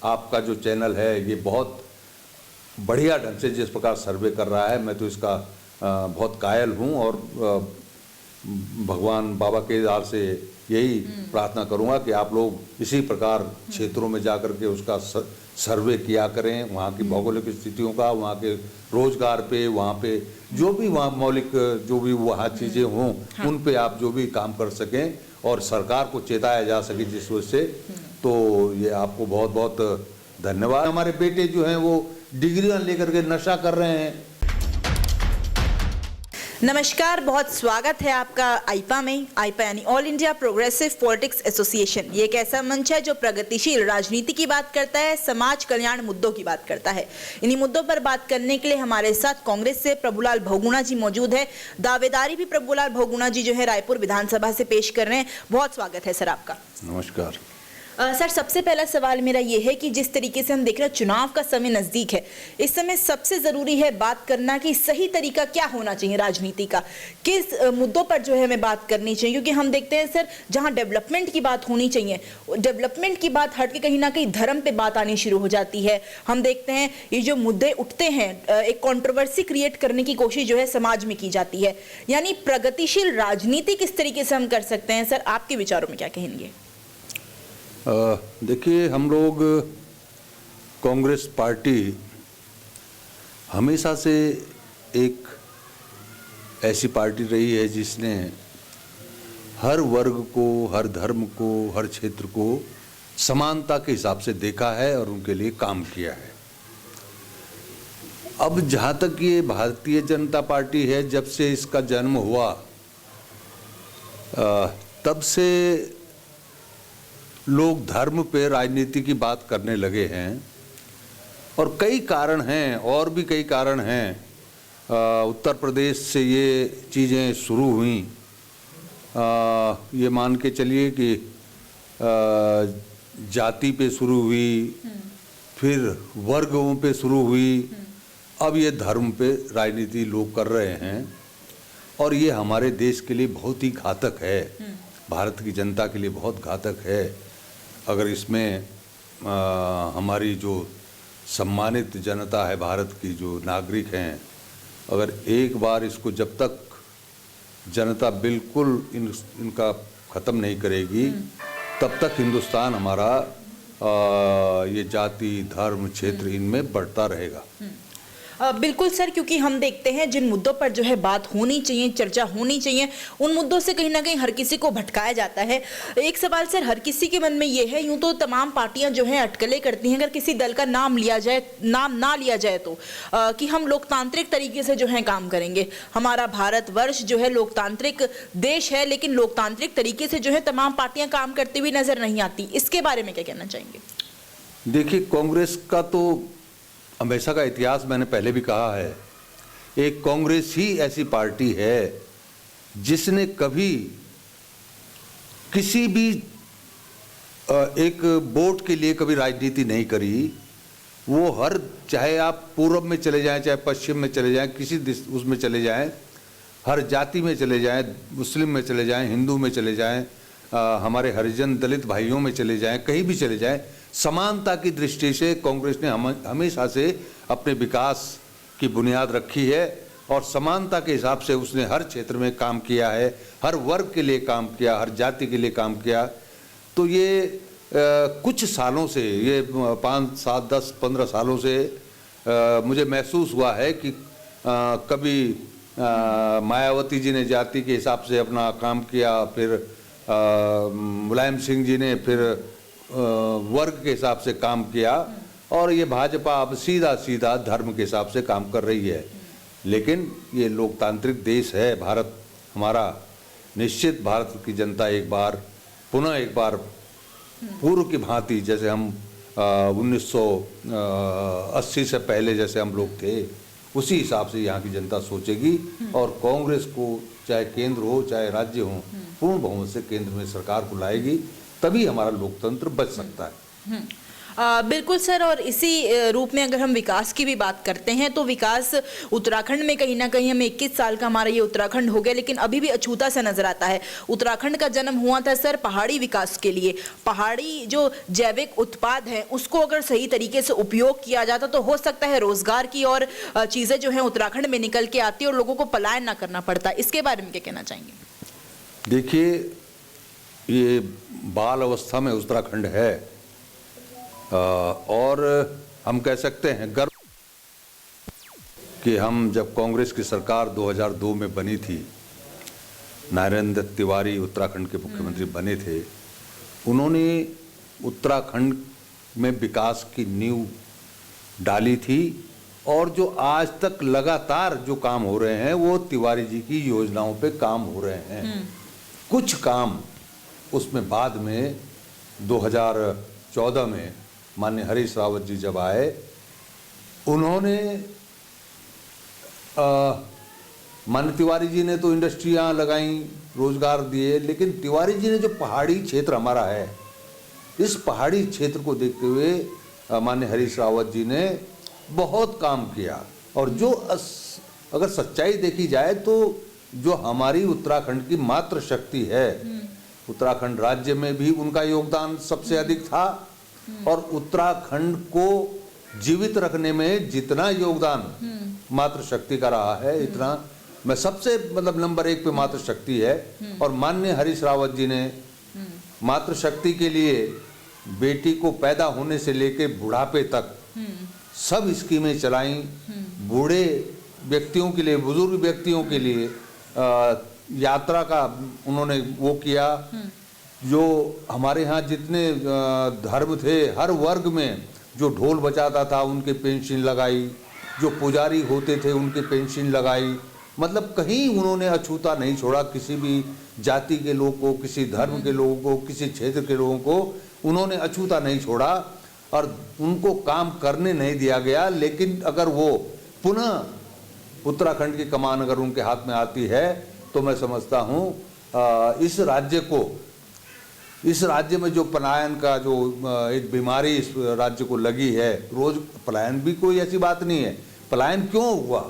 आपका जो चैनल है ये बहुत बढ़िया ढंग से जिस प्रकार सर्वे कर रहा है, मैं तो इसका बहुत कायल हूँ और भगवान बाबा के दार से यही प्रार्थना करूँगा कि आप लोग इसी प्रकार क्षेत्रों में जाकर के उसका सर्वे किया करें, वहाँ की भौगोलिक स्थितियों का, वहाँ के रोजगार पे, वहाँ पे जो भी वहाँ मौलिक जो भी वहाँ चीज़ें हों, उन पे आप जो भी काम कर सकें और सरकार को चेताया जा सके जिस वजह से। तो ये आपको बहुत बहुत धन्यवाद। हमारे बेटे जो हैं वो डिग्रियां लेकर के नशा कर रहे हैं। नमस्कार, बहुत स्वागत है आपका आईपा में। आईपा यानी all India progressive politics association. ये एक ऐसा मंच है जो प्रगतिशील राजनीति की बात करता है, समाज कल्याण मुद्दों की बात करता है। इन्हीं मुद्दों पर बात करने के लिए हमारे साथ कांग्रेस से प्रभुलाल बहुगुणा जी मौजूद है। दावेदारी भी प्रभुलाल बहुगुणा जी जो है रायपुर विधानसभा से पेश कर रहे हैं। बहुत स्वागत है सर आपका। नमस्कार सर, सबसे पहला सवाल मेरा ये है कि जिस तरीके से हम देख रहे हैं चुनाव का समय नज़दीक है, इस समय सबसे ज़रूरी है बात करना कि सही तरीका क्या होना चाहिए राजनीति का, किस मुद्दों पर जो है हमें बात करनी चाहिए। क्योंकि हम देखते हैं सर, जहां डेवलपमेंट की बात होनी चाहिए, डेवलपमेंट की बात हट के कहीं ना कहीं धर्म पे बात आनी शुरू हो जाती है। हम देखते हैं ये जो मुद्दे उठते हैं, एक कॉन्ट्रोवर्सी क्रिएट करने की कोशिश जो है समाज में की जाती है। यानी प्रगतिशील राजनीति किस तरीके से हम कर सकते हैं सर, आपके विचारों में क्या कहेंगे? देखिए, हम लोग कांग्रेस पार्टी हमेशा से एक ऐसी पार्टी रही है जिसने हर वर्ग को, हर धर्म को, हर क्षेत्र को समानता के हिसाब से देखा है और उनके लिए काम किया है। अब जहाँ तक ये भारतीय जनता पार्टी है, जब से इसका जन्म हुआ तब से लोग धर्म पे राजनीति की बात करने लगे हैं और कई कारण हैं, और भी कई कारण हैं। उत्तर प्रदेश से ये चीज़ें शुरू हुई। ये मान के चलिए कि जाति पे शुरू हुई, फिर वर्गों पे शुरू हुई, अब ये धर्म पे राजनीति लोग कर रहे हैं और ये हमारे देश के लिए बहुत ही घातक है, भारत की जनता के लिए बहुत घातक है। अगर इसमें हमारी जो सम्मानित जनता है, भारत की जो नागरिक हैं, अगर एक बार इसको जब तक जनता बिल्कुल इनका ख़त्म नहीं करेगी, तब तक हिंदुस्तान हमारा ये जाति, धर्म, क्षेत्र इनमें बढ़ता रहेगा। बिल्कुल सर, क्योंकि हम देखते हैं जिन मुद्दों पर जो है बात होनी चाहिए, चर्चा होनी चाहिए, उन मुद्दों से कहीं ना कहीं हर किसी को भटकाया जाता है। एक सवाल सर, हर किसी के मन में ये है, यूं तो तमाम पार्टियां जो हैं अटकलें करती हैं अगर किसी दल का नाम लिया जाए, नाम ना लिया जाए तो, कि हम लोकतांत्रिक तरीके से जो है काम करेंगे। हमारा भारतवर्ष जो है लोकतांत्रिक देश है, लेकिन लोकतांत्रिक तरीके से जो है तमाम पार्टियां काम करती हुई नजर नहीं आती। इसके बारे में क्या कहना चाहेंगे? देखिए, कांग्रेस का तो हमेशा का इतिहास मैंने पहले भी कहा है, एक कांग्रेस ही ऐसी पार्टी है जिसने कभी किसी भी एक वोट के लिए कभी राजनीति नहीं करी। वो हर, चाहे आप पूर्व में चले जाएं, चाहे पश्चिम में चले जाएं, किसी उसमें चले जाएं, हर जाति में चले जाएं, मुस्लिम में चले जाएं, हिंदू में चले जाएं, हमारे हरिजन दलित भाइयों में चले जाएं, कहीं भी चले जाएं, समानता की दृष्टि से कांग्रेस ने हमेशा से अपने विकास की बुनियाद रखी है और समानता के हिसाब से उसने हर क्षेत्र में काम किया है, हर वर्ग के लिए काम किया, हर जाति के लिए काम किया। तो ये कुछ सालों से, ये 5, 7, 10, 15 सालों से मुझे महसूस हुआ है कि कभी मायावती जी ने जाति के हिसाब से अपना काम किया, फिर मुलायम सिंह जी ने फिर वर्ग के हिसाब से काम किया, और ये भाजपा अब सीधा सीधा धर्म के हिसाब से काम कर रही है। लेकिन ये लोकतांत्रिक देश है भारत हमारा। निश्चित भारत की जनता एक बार पुनः एक बार पूर्व की भांति, जैसे हम 1980 से पहले जैसे हम लोग थे, उसी हिसाब से यहाँ की जनता सोचेगी और कांग्रेस को, चाहे केंद्र हो चाहे राज्य हो, पूर्ण बहुमत से केंद्र में सरकार को लाएगी, तभी हमारा लोकतंत्र बच सकता है। बिल्कुल सर, और इसी रूप में अगर हम विकास की भी बात करते हैं तो विकास उत्तराखंड में कहीं ना कहीं हमें 21 साल का हमारा ये उत्तराखंड हो गया, लेकिन अभी भी अछूता सा नजर आता है। उत्तराखंड का जन्म हुआ था सर पहाड़ी विकास के लिए। पहाड़ी जो जैविक उत्पाद हैं उसको अगर सही तरीके से उपयोग किया जाता तो हो सकता है रोजगार की और चीजें जो हैं उत्तराखंड में निकल के आती और लोगों को पलायन ना करना पड़ता। इसके बारे में क्या कहना चाहेंगे? देखिए, ये बाल अवस्था में उत्तराखंड है और हम कह सकते हैं गर्व कि हम जब कांग्रेस की सरकार 2002 में बनी थी, नरेंद्र तिवारी उत्तराखंड के मुख्यमंत्री बने थे। उन्होंने उत्तराखंड में विकास की नींव डाली थी और जो आज तक लगातार जो काम हो रहे हैं वो तिवारी जी की योजनाओं पे काम हो रहे हैं। कुछ काम उसमें बाद में 2014 में माननीय हरीश रावत जी जब आए, उन्होंने माननीय तिवारी जी ने तो इंडस्ट्रियां लगाई, रोजगार दिए, लेकिन तिवारी जी ने जो पहाड़ी क्षेत्र हमारा है, इस पहाड़ी क्षेत्र को देखते हुए माननीय हरीश रावत जी ने बहुत काम किया। और जो अगर सच्चाई देखी जाए तो जो हमारी उत्तराखंड की मातृ शक्ति है, उत्तराखंड राज्य में भी उनका योगदान सबसे अधिक था और उत्तराखंड को जीवित रखने में जितना योगदान मातृ शक्ति का रहा है, इतना मैं सबसे मतलब नंबर 1 पे मातृ शक्ति है। और माननीय हरीश रावत जी ने मातृ शक्ति के लिए बेटी को पैदा होने से लेके बुढ़ापे तक सब स्कीमें चलाई। बूढ़े व्यक्तियों के लिए, बुजुर्ग व्यक्तियों के लिए यात्रा का उन्होंने वो किया। जो हमारे यहाँ जितने धर्म थे, हर वर्ग में जो ढोल बजाता था उनके पेंशन लगाई, जो पुजारी होते थे उनके पेंशन लगाई। मतलब कहीं उन्होंने अछूता नहीं छोड़ा किसी भी जाति के लोग को, किसी धर्म के लोगों को, किसी क्षेत्र के लोगों को उन्होंने अछूता नहीं छोड़ा और उनको काम करने नहीं दिया गया। लेकिन अगर वो पुनः उत्तराखंड की कमान अगर उनके हाथ में आती है तो मैं समझता हूँ इस राज्य में जो पलायन का जो एक बीमारी इस राज्य को लगी है, रोज पलायन भी कोई ऐसी बात नहीं है, पलायन क्यों हुआ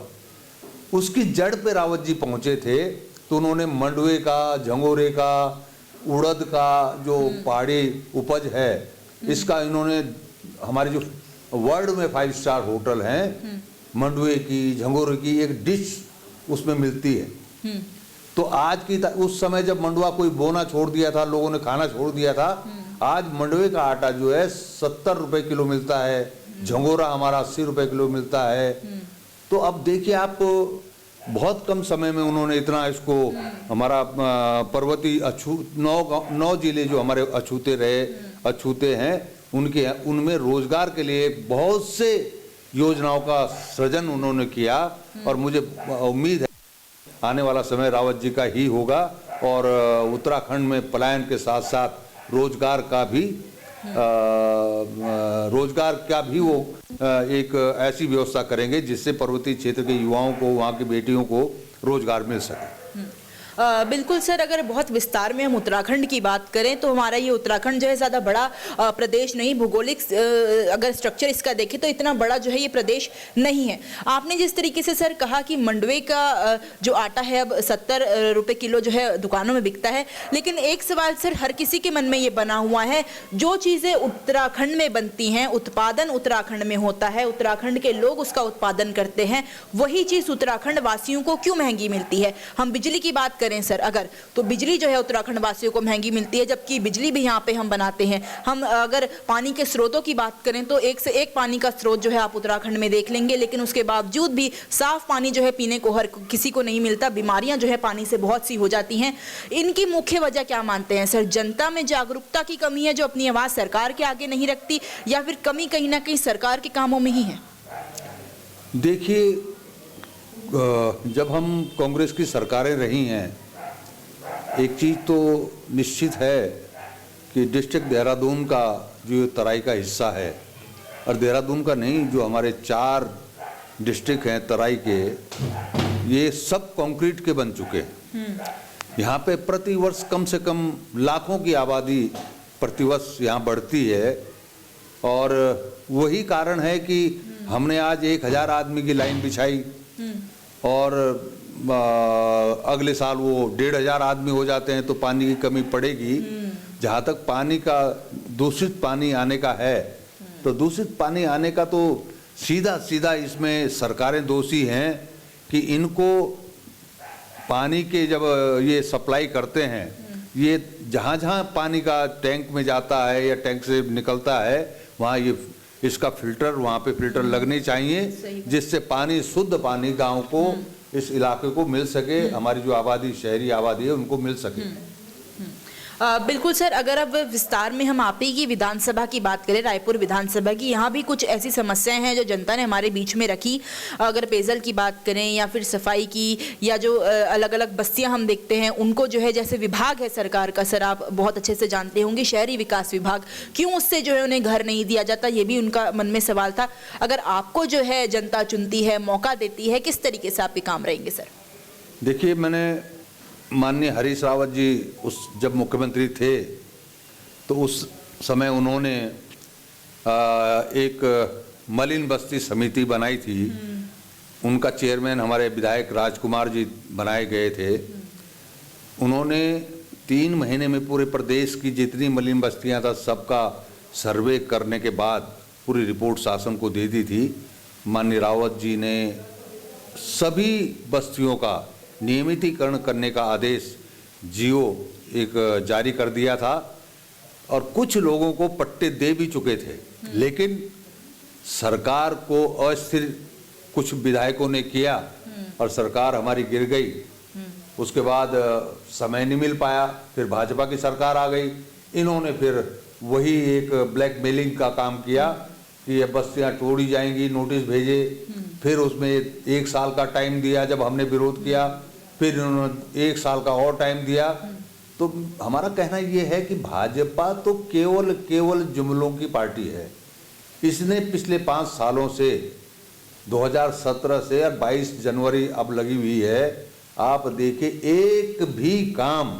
उसकी जड़ पे रावत जी पहुंचे थे। तो उन्होंने मंडवे का, झंगोरे का, उड़द का जो पहाड़ी उपज है, इसका इन्होंने हमारे जो वर्ल्ड में 5 स्टार होटल हैं, मंडवे की, झंगोरे की एक डिश उसमें मिलती है। तो आज की उस समय जब मंडवा कोई बोना छोड़ दिया था, लोगों ने खाना छोड़ दिया था, आज मंडवे का आटा जो है 70 रुपए किलो मिलता है, झंगोरा हमारा 80 रुपए किलो मिलता है। तो अब देखिए आप, बहुत कम समय में उन्होंने इतना इसको हमारा पर्वतीय 9 जिले जो हमारे अछूते हैं उनमें रोजगार के लिए बहुत से योजनाओं का सृजन उन्होंने किया। और मुझे उम्मीद है आने वाला समय रावत जी का ही होगा और उत्तराखंड में पलायन के साथ साथ रोजगार का भी वो एक ऐसी व्यवस्था करेंगे जिससे पर्वतीय क्षेत्र के युवाओं को, वहाँ की बेटियों को रोजगार मिल सके। बिल्कुल सर, अगर बहुत विस्तार में हम उत्तराखंड की बात करें तो हमारा ये उत्तराखंड जो है ज़्यादा बड़ा प्रदेश नहीं, भौगोलिक अगर स्ट्रक्चर इसका देखें तो इतना बड़ा जो है ये प्रदेश नहीं है। आपने जिस तरीके से सर कहा कि मंडवे का जो आटा है अब 70 रुपये किलो जो है दुकानों में बिकता है, लेकिन एक सवाल सर हर किसी के मन में ये बना हुआ है, जो चीज़ें उत्तराखंड में बनती हैं, उत्पादन उत्तराखंड में होता है, उत्तराखंड के लोग उसका उत्पादन करते हैं, वही चीज़ उत्तराखंड वासियों को क्यों महंगी मिलती है? हम बिजली की बात करें सर अगर, तो बिजली जो है उत्तराखंड वासियों को महंगी मिलती है, जबकि बिजली भी यहाँ पे हम बनाते हैं। हम अगर पानी के स्रोतों की बात करें तो एक से एक पानी का स्रोत जो है आप उत्तराखंड में देख लेंगे, लेकिन उसके बावजूद भी साफ पानी जो है पीने को हर किसी को नहीं मिलता। बीमारियां जो है पानी से बहुत सी हो जाती हैं। इनकी मुख्य वजह क्या मानते हैं सर? जनता में जागरूकता की कमी है जो अपनी आवाज़ सरकार के आगे नहीं रखती, या फिर कमी कहीं ना कहीं सरकार के कामों में ही है? देखिए, जब हम कांग्रेस की सरकारें रही हैं, एक चीज़ तो निश्चित है कि डिस्ट्रिक्ट देहरादून का जो तराई का हिस्सा है, और देहरादून का नहीं, जो हमारे 4 डिस्ट्रिक्ट हैं तराई के, ये सब कंक्रीट के बन चुके हैं। यहाँ पे प्रतिवर्ष कम से कम लाखों की आबादी प्रतिवर्ष यहाँ बढ़ती है। और वही कारण है कि हमने आज 1000 आदमी की लाइन बिछाई और अगले साल वो 1500 आदमी हो जाते हैं तो पानी की कमी पड़ेगी। जहाँ तक पानी का दूषित पानी आने का है तो दूषित पानी आने का तो सीधा सीधा इसमें सरकारें दोषी हैं कि इनको पानी के जब ये सप्लाई करते हैं, ये जहाँ जहाँ पानी का टैंक में जाता है या टैंक से निकलता है वहाँ ये इसका फिल्टर, वहाँ पे फिल्टर लगने चाहिए जिससे पानी, शुद्ध पानी गांव को, इस इलाके को मिल सके, हमारी जो आबादी, शहरी आबादी है उनको मिल सके। बिल्कुल सर, अगर अब विस्तार में हम आप ही की विधानसभा की बात करें, रायपुर विधानसभा की, यहाँ भी कुछ ऐसी समस्याएं हैं जो जनता ने हमारे बीच में रखी। अगर पेयजल की बात करें या फिर सफाई की, या जो अलग अलग बस्तियां हम देखते हैं उनको जो है, जैसे विभाग है सरकार का, सर आप बहुत अच्छे से जानते होंगे, शहरी विकास विभाग, क्यों उससे जो है उन्हें घर नहीं दिया जाता, ये भी उनका मन में सवाल था। अगर आपको जो है जनता चुनती है, मौका देती है, किस तरीके से आपके काम रहेंगे सर? देखिए, मैंने माननीय हरीश रावत जी जब मुख्यमंत्री थे तो उस समय उन्होंने एक मलिन बस्ती समिति बनाई थी। उनका चेयरमैन हमारे विधायक राजकुमार जी बनाए गए थे। उन्होंने 3 महीने में पूरे प्रदेश की जितनी मलिन बस्तियां था सबका सर्वे करने के बाद पूरी रिपोर्ट शासन को दे दी थी। माननीय रावत जी ने सभी बस्तियों का नियमितीकरण करने का आदेश जियो एक जारी कर दिया था और कुछ लोगों को पट्टे दे भी चुके थे, लेकिन सरकार को अस्थिर कुछ विधायकों ने किया और सरकार हमारी गिर गई। उसके बाद समय नहीं मिल पाया, फिर भाजपा की सरकार आ गई। इन्होंने फिर वही एक ब्लैकमेलिंग का काम किया कि ये बस्तियां तोड़ी जाएंगी, नोटिस भेजे। फिर उसमें 1 साल का टाइम दिया, जब हमने विरोध किया फिर उन्होंने 1 साल का और टाइम दिया। तो हमारा कहना ये है कि भाजपा तो केवल जुमलों की पार्टी है। इसने पिछले 5 सालों से 2017 से 22 जनवरी अब लगी हुई है, आप देखिए एक भी काम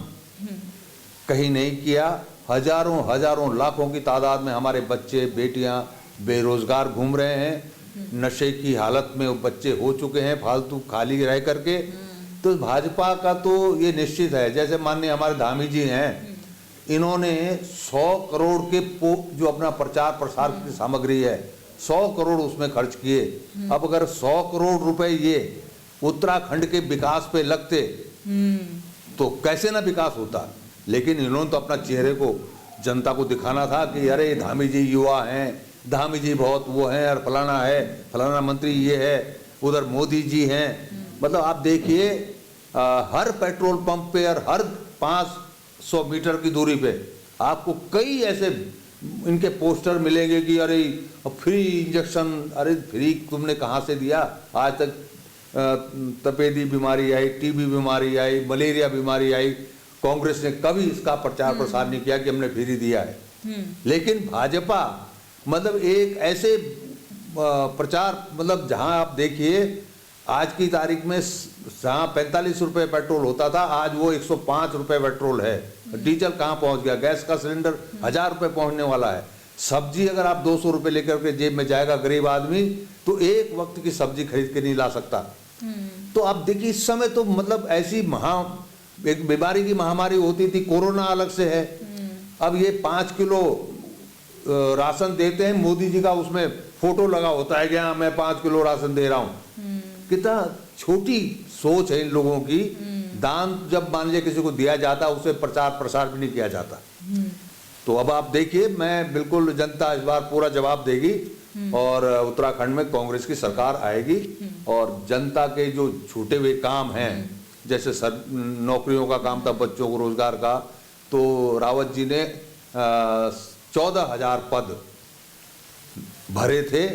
कहीं नहीं किया। हजारों लाखों की तादाद में हमारे बच्चे बेटियां बेरोजगार घूम रहे हैं, नशे की हालत में वो बच्चे हो चुके हैं फालतू खाली रह करके। तो भाजपा का तो ये निश्चित है, जैसे माननीय हमारे धामी जी हैं, इन्होंने 100 करोड़ के जो अपना प्रचार प्रसार की सामग्री है 100 करोड़ उसमें खर्च किए। अब अगर 100 करोड़ रुपए ये उत्तराखंड के विकास पे लगते तो कैसे ना विकास होता। लेकिन इन्होंने तो अपना चेहरे को जनता को दिखाना था कि अरे धामी जी युवा हैं, धामी जी बहुत वो हैं और फलाना है, फलाना मंत्री ये है, उधर मोदी जी हैं। मतलब आप देखिए हर पेट्रोल पंप पे और हर 500 मीटर की दूरी पे आपको कई ऐसे इनके पोस्टर मिलेंगे कि अरे फ्री इंजेक्शन, अरे फ्री तुमने कहाँ से दिया? आज तक तपेदी बीमारी आई, टीबी बीमारी आई, मलेरिया बीमारी आई, कांग्रेस ने कभी इसका प्रचार प्रसार नहीं किया कि हमने फ्री दिया है। लेकिन भाजपा मतलब एक ऐसे प्रचार, मतलब जहां आप देखिए आज की तारीख में जहाँ 45 रुपए पेट्रोल होता था आज वो 105 रुपए पेट्रोल है। डीजल कहाँ पहुंच गया? गैस का सिलेंडर 1000 रुपए पहुंचने वाला है। सब्जी अगर आप 200 रुपए लेकर के जेब में जाएगा गरीब आदमी तो एक वक्त की सब्जी खरीद के नहीं ला सकता। तो आप देखिए इस समय तो मतलब ऐसी एक बीमारी की महामारी होती थी, कोरोना अलग से है। अब ये 5 किलो राशन देते हैं, मोदी जी का उसमें फोटो लगा होता है कि हाँ मैं 5 किलो राशन दे रहा हूँ। कितना छोटी सोच है इन लोगों की। दान जब मान लीजिए किसी को दिया जाता उसे प्रचार प्रसार भी नहीं किया जाता। तो अब आप देखिए, मैं बिल्कुल जनता इस बार पूरा जवाब देगी और उत्तराखंड में कांग्रेस की सरकार आएगी और जनता के जो छूटे हुए काम हैं, जैसे नौकरियों का काम था, बच्चों को रोजगार का, तो रावत जी ने 14,000 पद भरे थे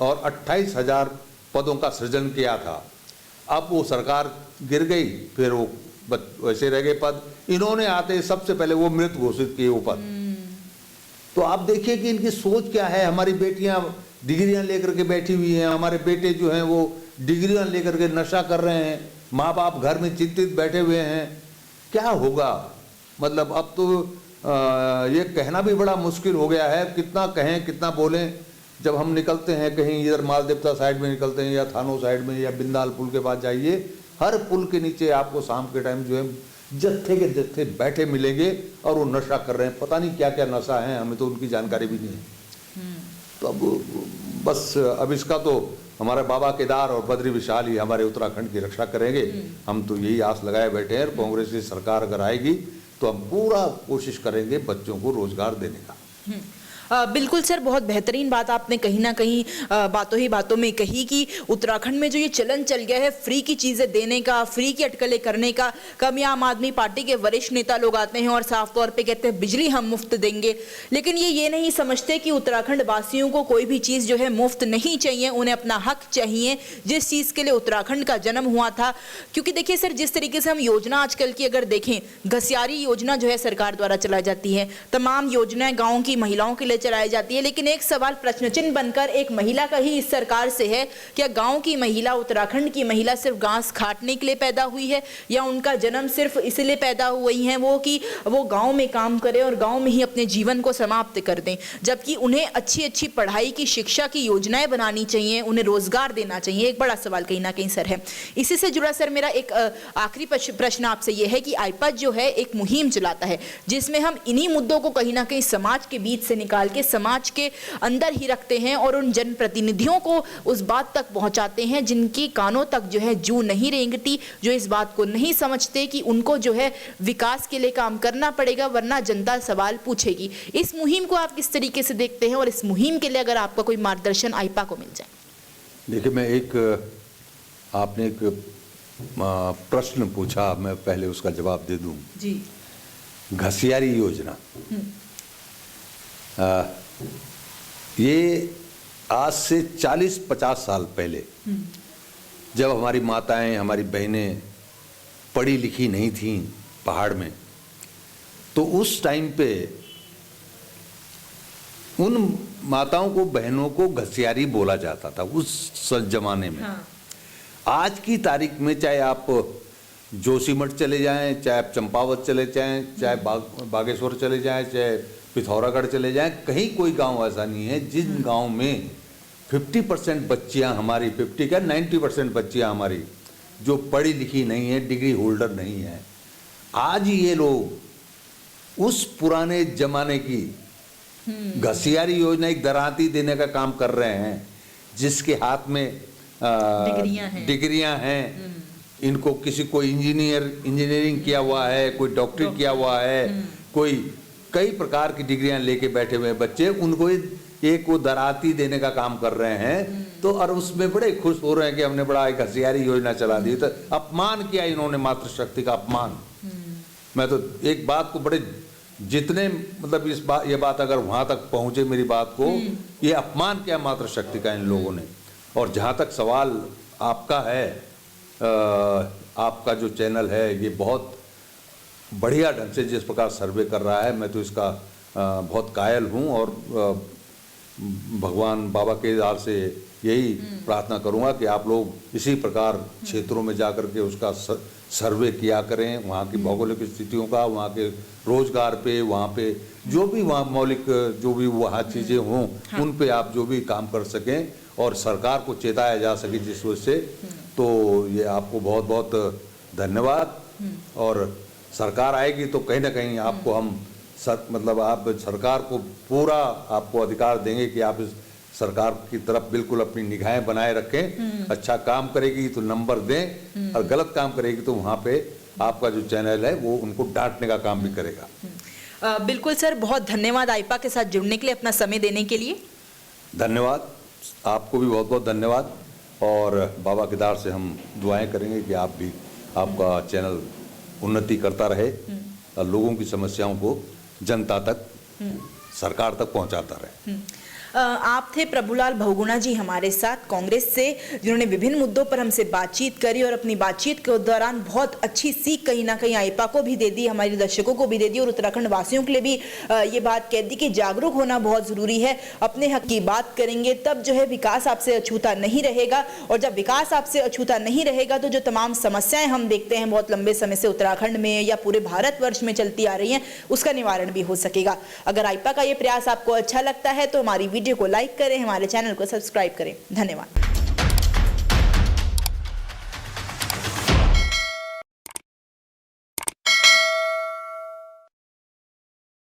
और 28,000 पदों का सृजन किया था। अब वो सरकार गिर गई, फिर वो वैसे रह गए पद। इन्होंने आते सबसे पहले वो मृत घोषित किए वो पद। तो आप देखिए कि इनकी सोच क्या है। हमारी बेटियां डिग्रियां लेकर के बैठी हुई हैं, हमारे बेटे जो हैं वो डिग्रियां लेकर के नशा कर रहे हैं, माँ बाप घर में चिंतित बैठे हुए हैं। क्या होगा? मतलब अब तो ये कहना भी बड़ा मुश्किल हो गया है, कितना कहें कितना बोलें। जब हम निकलते हैं कहीं इधर मालदेवता साइड में निकलते हैं या थानो साइड में या बिंदाल पुल के पास जाइए, हर पुल के नीचे आपको शाम के टाइम जो है जत्थे के जत्थे बैठे मिलेंगे और वो नशा कर रहे हैं। पता नहीं क्या क्या नशा है, हमें तो उनकी जानकारी भी नहीं है। तो अब बस अब इसका तो हमारे बाबा केदार और बद्री विशाल ही हमारे उत्तराखंड की रक्षा करेंगे। हम तो यही आस लगाए बैठे हैं। कांग्रेस की सरकार अगर आएगी तो हम पूरा कोशिश करेंगे बच्चों को रोजगार देने का। बिल्कुल सर, बहुत बेहतरीन बात आपने कहीं ना कहीं बातों ही बातों में कही कि उत्तराखंड में जो ये चलन चल गया है फ्री की चीज़ें देने का, फ्री की अटकलें करने का। कभी आम आदमी पार्टी के वरिष्ठ नेता लोग आते हैं और साफ तौर पे कहते हैं बिजली हम मुफ्त देंगे, लेकिन ये नहीं समझते कि उत्तराखंड वासियों को कोई भी चीज़ जो है मुफ्त नहीं चाहिए, उन्हें अपना हक चाहिए जिस चीज़ के लिए उत्तराखंड का जन्म हुआ था। क्योंकि देखिए सर, जिस तरीके से हम योजना आजकल की अगर देखें, घसियारी योजना जो है सरकार द्वारा चलाई जाती है, तमाम योजनाएं गाँव की महिलाओं के लिए चलाई जाती है, लेकिन एक सवाल प्रश्न चिन्ह बनकर एक महिला का ही इस सरकार से है, क्या गांव की महिला, उत्तराखंड की महिला सिर्फ घास काटने के लिए पैदा हुई है या उनका जन्म सिर्फ इसलिए पैदा हुई है वो कि वो गांव में काम करें और गांव में ही अपने जीवन को समाप्त कर दें? जबकि उन्हें अच्छी अच्छी पढ़ाई की, शिक्षा की योजनाएं बनानी चाहिए, उन्हें रोजगार देना चाहिए। एक बड़ा सवाल कहीं ना कहीं सर है। इसी से जुड़ा सर मेरा एक आखिरी प्रश्न आपसे यह है कि आईपा जो है एक मुहिम चलाता है जिसमें हम इन्हीं मुद्दों को कहीं ना कहीं समाज के बीच से निकाल के समाज के अंदर ही रखते हैं और उन जनप्रतिनिधियों को उस बात तक पहुंचाते हैं जिनकी कानों तक जो है जू नहीं रेंगती, जो इस बात को नहीं समझते कि उनको जो है विकास के लिए काम करना पड़ेगा वरना जनता सवाल पूछेगी। इस मुहिम को आप किस तरीके से देखते हैं और इस मुहिम के लिए अगर आपका कोई मार्गदर्शन आईपा को मिल जाए? देखिए, आपने एक प्रश्न पूछा, मैं पहले उसका जवाब दे दूं जी। घसियारी योजना, ये आज से 40-50 साल पहले जब हमारी माताएं, हमारी बहनें पढ़ी लिखी नहीं थीं पहाड़ में, तो उस टाइम पे उन माताओं को, बहनों को घसियारी बोला जाता था उस जमाने में। हाँ। आज की तारीख में चाहे आप जोशीमठ चले जाएं, चाहे आप चंपावत चले जाएं, चाहे बागेश्वर चले जाएं, चाहे पिथौरागढ़ चले जाएं, कहीं कोई गांव ऐसा नहीं है जिन गांव में 50% बच्चियां हमारी, 50 क्या 90% बच्चियां हमारी जो पढ़ी लिखी नहीं है, डिग्री होल्डर नहीं है। आज ये लोग उस पुराने जमाने की घसियारी योजना, एक दरांती देने का काम कर रहे हैं, जिसके हाथ में डिग्रियां हैं। इनको किसी को इंजीनियरिंग किया हुआ है, कोई डॉक्टरेट किया हुआ है, कोई कई प्रकार की डिग्रियां लेके बैठे हुए बच्चे, उनको एक वो दराती देने का काम कर रहे हैं। तो और उसमें बड़े खुश हो रहे हैं कि हमने बड़ा एक घसियारी योजना चला दी। तो अपमान किया इन्होंने मातृशक्ति का, अपमान। मैं तो एक बात को बड़े, जितने मतलब ये बात अगर वहां तक पहुंचे मेरी बात को, ये अपमान किया मातृशक्ति का इन लोगों ने। और जहां तक सवाल आपका है, आपका जो चैनल है ये बहुत बढ़िया ढंग से जिस प्रकार सर्वे कर रहा है, मैं तो इसका बहुत कायल हूँ। और भगवान बाबा केदार से यही प्रार्थना करूँगा कि आप लोग इसी प्रकार क्षेत्रों में जाकर के उसका सर्वे किया करें, वहाँ की भौगोलिक स्थितियों का, वहाँ के रोजगार पे, वहाँ पे जो भी वहाँ मौलिक जो भी वहाँ चीज़ें हों, उन पे आप जो भी काम कर सकें और सरकार को चेताया जा सके जिस वजह से। तो ये आपको बहुत बहुत धन्यवाद। और सरकार आएगी तो कहीं ना कहीं आपको हम मतलब आप सरकार को पूरा आपको अधिकार देंगे कि आप इस सरकार की तरफ बिल्कुल अपनी निगाहें बनाए रखें। अच्छा काम करेगी तो नंबर दें और गलत काम करेगी तो वहाँ पे आपका जो चैनल है वो उनको डांटने का काम भी करेगा। बिल्कुल सर, बहुत धन्यवाद आईपा के साथ जुड़ने के लिए, अपना समय देने के लिए। धन्यवाद, आपको भी बहुत बहुत धन्यवाद। और बाबा केदार से हम दुआएं करेंगे कि आप भी, आपका चैनल उन्नति करता रहे और लोगों की समस्याओं को जनता तक, सरकार तक पहुंचाता रहे। आप थे प्रभुलाल बहुगुणा जी हमारे साथ कांग्रेस से, जिन्होंने विभिन्न मुद्दों पर हमसे बातचीत करी और अपनी बातचीत के दौरान बहुत अच्छी सीख कहीं ना कहीं आईपा को भी दे दी, हमारे दर्शकों को भी दे दी और उत्तराखंड वासियों के लिए भी ये बात कह दी कि जागरूक होना बहुत जरूरी है। अपने हक की बात करेंगे तब जो है विकास आपसे अछूता नहीं रहेगा, और जब विकास आपसे अछूता नहीं रहेगा तो जो तमाम समस्याएं हम देखते हैं बहुत लंबे समय से उत्तराखंड में या पूरे भारतवर्ष में चलती आ रही हैं, उसका निवारण भी हो सकेगा। अगर आईपा का ये प्रयास आपको अच्छा लगता है तो हमारी वीडियो को लाइक करें, हमारे चैनल को सब्सक्राइब करें। धन्यवाद।